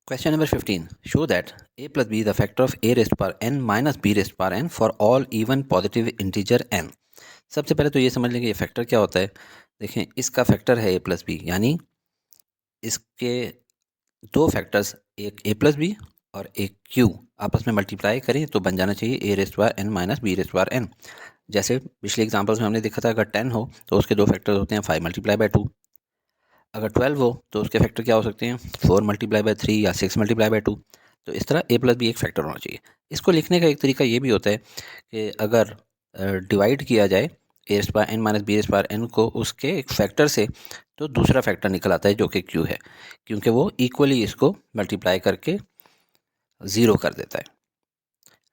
Question number 15. Show that a plus b is the factor of a raised to power n minus b raised to power n for all even positive integer n. सबसे पहले तो ये समझ लें कि ये factor क्या होता है। देखें, इसका फैक्टर है a प्लस बी, यानी इसके दो फैक्टर्स, एक a प्लस बी और एक q, आपस में मल्टीप्लाई करें तो बन जाना चाहिए a raised power n minus b raised power n। जैसे पिछले एग्जांपल्स में हमने देखा था, अगर 10 हो तो उसके दो फैक्टर्स होते हैं 5 मल्टीप्लाई बाय 2। अगर 12 हो तो उसके फैक्टर क्या हो सकते हैं 4 मल्टीप्लाई बाय 3 या 6 मल्टीप्लाई बाय 2। तो इस तरह a प्लस बी एक फैक्टर होना चाहिए। इसको लिखने का एक तरीका ये भी होता है कि अगर डिवाइड किया जाए a raised power n minus b raised power n को उसके एक फैक्टर से, तो दूसरा फैक्टर निकल आता है जो कि q है, क्योंकि वो इक्वली इसको मल्टीप्लाई करके ज़ीरो कर देता है।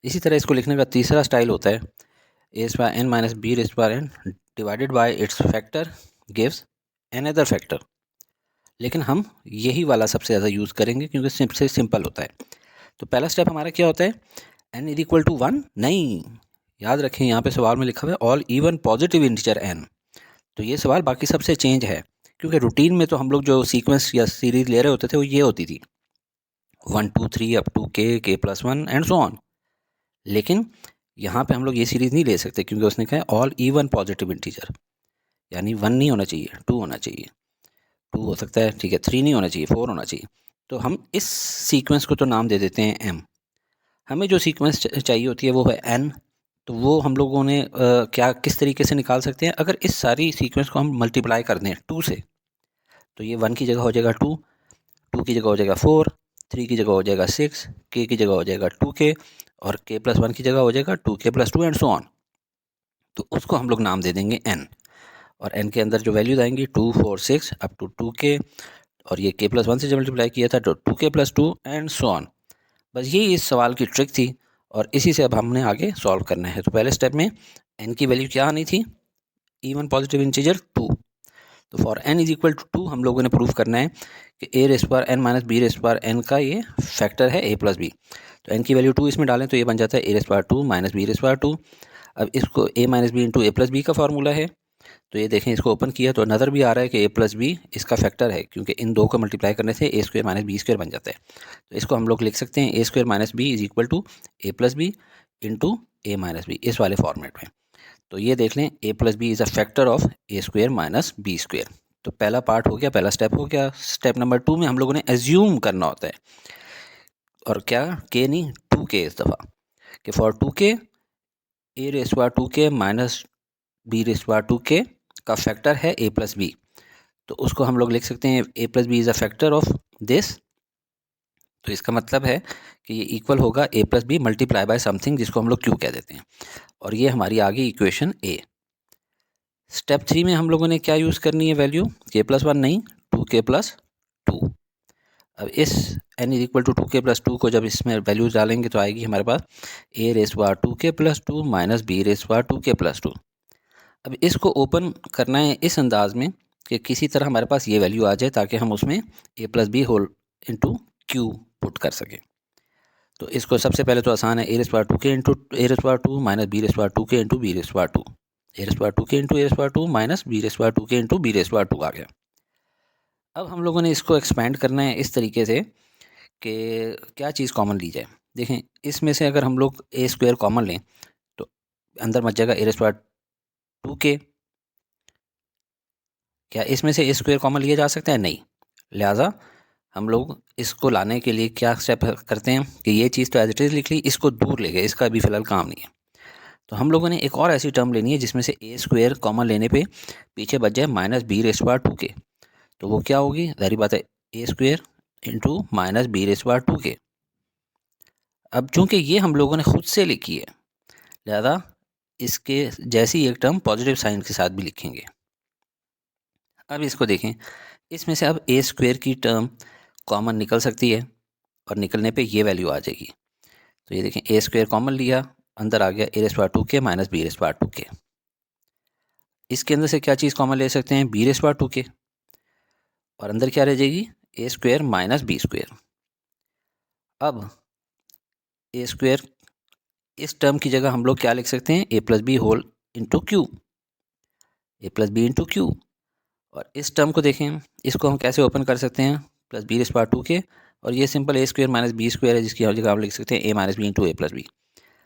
इसी तरह इसको लिखने का तीसरा स्टाइल होता है a raised power n minus b raised power n divided by it's factor gives another factor. लेकिन हम यही वाला सबसे ज़्यादा यूज़ करेंगे क्योंकि सबसे सिंपल होता है। तो पहला स्टेप हमारा क्या होता है, n इज इक्वल टू 1 नहीं, याद रखें यहाँ पे सवाल में लिखा हुआ है all even positive integer n। तो ये सवाल बाकी सबसे चेंज है, क्योंकि रूटीन में तो हम लोग जो सीक्वेंस या सीरीज ले रहे होते थे वो ये होती थी 1 2 3 up to k plus 1 and so on. लेकिन यहाँ पे हम लोग ये सीरीज़ नहीं ले सकते क्योंकि उसने कहा ऑल इवन पॉजिटिव इंटीजर, यानी 1 नहीं होना चाहिए, 2 होना चाहिए, 2 हो सकता है, ठीक है, 3 नहीं होना चाहिए, 4 होना चाहिए। तो हम इस सीक्वेंस को तो नाम दे देते हैं m। हमें जो सीक्वेंस चाहिए होती है वो है n। तो वो हम लोगों ने क्या किस तरीके से निकाल सकते हैं, अगर इस सारी सीक्वेंस को हम मल्टीप्लाई कर दें 2 से, तो ये 1 की जगह हो जाएगा 2, 2 की जगह हो जाएगा 4, 3 की जगह हो जाएगा 6, k की जगह हो जाएगा 2k और k प्लस 1 की जगह हो जाएगा 2k plus 2 and so on. तो उसको हम लोग नाम दे देंगे n, और n के अंदर जो वैल्यूज आएंगी 2 4 6 अप टू 2k, और ये k प्लस 1 से जब मल्टीप्लाई किया था तो 2k plus 2 and so on. बस यही इस सवाल की ट्रिक थी और इसी से अब हमने आगे सॉल्व करना है। तो पहले स्टेप में n की वैल्यू क्या आनी थी, इवन पॉजिटिव इंटीजर 2। तो for n is equal to 2 हम लोगों ने प्रूव करना है कि a raised power n minus b raised power n का ये फैक्टर है a प्लस बी। तो n की वैल्यू 2 इसमें डालें तो ये बन जाता है a raised power 2 minus b raised power 2। अब इसको a minus B into A plus B का फार्मूला है। तो ये देखें, इसको ओपन किया तो नज़र भी आ रहा है कि a प्लस बी इसका फैक्टर है, क्योंकि इन दो को मल्टीप्लाई करने से a square minus B square बन जाता है। तो इसको हम लोग लिख सकते हैं a square minus b is equal to a plus B into A minus b, इस वाले फॉर्मेट में। तो ये देख लें a plus B is a factor of a square minus B square. तो पहला पार्ट हो गया, पहला स्टेप हो गया। स्टेप नंबर 2 में हम लोगों ने एज्यूम करना होता है, और क्या k नहीं 2k इस दफ़ा, कि for 2k a raise power 2k minus b raise power 2k का फैक्टर है a प्लस बी। तो उसको हम लोग लिख सकते हैं a plus B is a factor of this. तो इसका मतलब है कि ये इक्वल होगा a plus B multiply by something जिसको हम लोग q कह देते हैं, और ये हमारी आ गई इक्वेशन a। स्टेप 3 में हम लोगों ने क्या यूज़ करनी है वैल्यू, k प्लस 1 नहीं 2k प्लस 2। अब इस n is equal to 2k plus 2 को जब इसमें वैल्यूज डालेंगे तो आएगी हमारे पास a raise power 2k plus 2 minus b raise power 2k plus 2। अब इसको ओपन करना है इस अंदाज में कि किसी तरह हमारे पास ये वैल्यू आ जाए ताकि हम उसमें a plus B whole into q put कर सकें। तो इसको सबसे पहले तो आसान है, a raise power 2k into A raise power 2 minus b raise power 2k into b raise power 2, A raise power 2k into A raise power 2 minus b raise power 2k into b raise power 2 आ गया। अब हम लोगों ने इसको expand करना है इस तरीके से कि क्या चीज़ कॉमन ली जाए। देखें, इसमें से अगर हम लोग ए स्क्वायर कॉमन लें तो अंदर मच जाएगा ए रेस पावर 2k। क्या इसमें से ए स्क्वायर कॉमन लिया जा सकता है, नहीं। लिहाजा हम लोग इसको लाने के लिए क्या स्टेप करते हैं कि ये चीज़ तो एज इट इज़ लिख ली, इसको दूर ले गए, इसका अभी फ़िलहाल काम नहीं है। तो हम लोगों ने एक और ऐसी टर्म लेनी है जिसमें से ए स्क्वायर कॉमन लेने पे पीछे बच जाए minus B raise power 2k। तो वो क्या होगी, जाहिर बात है A square into minus B raise power 2k। अब चूंकि ये हम लोगों ने खुद से लिखी है, लिहाजा इसके जैसी एक टर्म पॉजिटिव साइन के साथ भी लिखेंगे। अब इसको देखें, इसमें से अब ए स्क्वायर की टर्म कॉमन निकल सकती है और निकलने पे ये वैल्यू आ जाएगी। तो ये देखें, ए स्क्वायर कॉमन लिया, अंदर आ गया A raise power 2k minus B raise power 2k। इसके अंदर से क्या चीज़ कॉमन ले सकते हैं, बी रेस पावर 2k, और अंदर क्या रह जाएगी ए स्क्वायर माइनस बी स्क्वायर। अब ए स्क्वायर इस टर्म की जगह हम लोग क्या लिख सकते हैं, A plus B whole into Q, A plus B into Q. और इस टर्म को देखें, इसको हम कैसे ओपन कर सकते हैं, plus B raise power 2k और ये सिंपल ए स्क्वायर माइनस बी स्क्वायर है, जिसकी जगह आप लिख सकते हैं ए minus B into A plus B.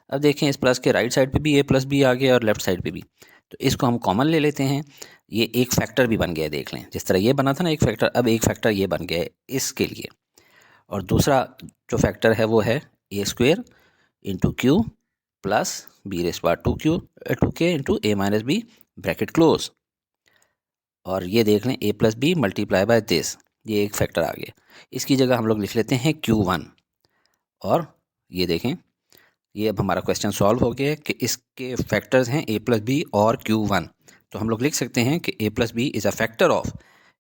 अब देखें इस प्लस के राइट साइड पे भी ए प्लस बी आ गया और लेफ्ट साइड पे भी, तो इसको हम कॉमन ले लेते हैं। ये एक फैक्टर भी बन गया है, देख लें जिस तरह ये बना था ना एक फैक्टर, अब एक फैक्टर ये बन गया है इसके लिए। और दूसरा जो फैक्टर है वो है A square into Q plus B raise power two के इंटू ए माइनस बी ब्रैकेट क्लोज। और ये देख लें A plus B multiply by this, ये एक फैक्टर आ गया। इसकी जगह हम लोग लिख लेते हैं Q1। और ये देखें ये अब हमारा क्वेश्चन सॉल्व हो गया है कि इसके फैक्टर्स हैं ए प्लस बी और Q1। तो हम लोग लिख सकते हैं कि A plus B is a factor of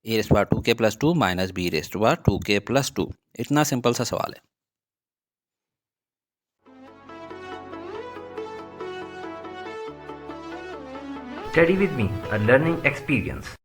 A raise power 2k plus 2 minus B raise power 2k plus 2। इतना सिंपल सा सवाल है। Study with me, a learning experience.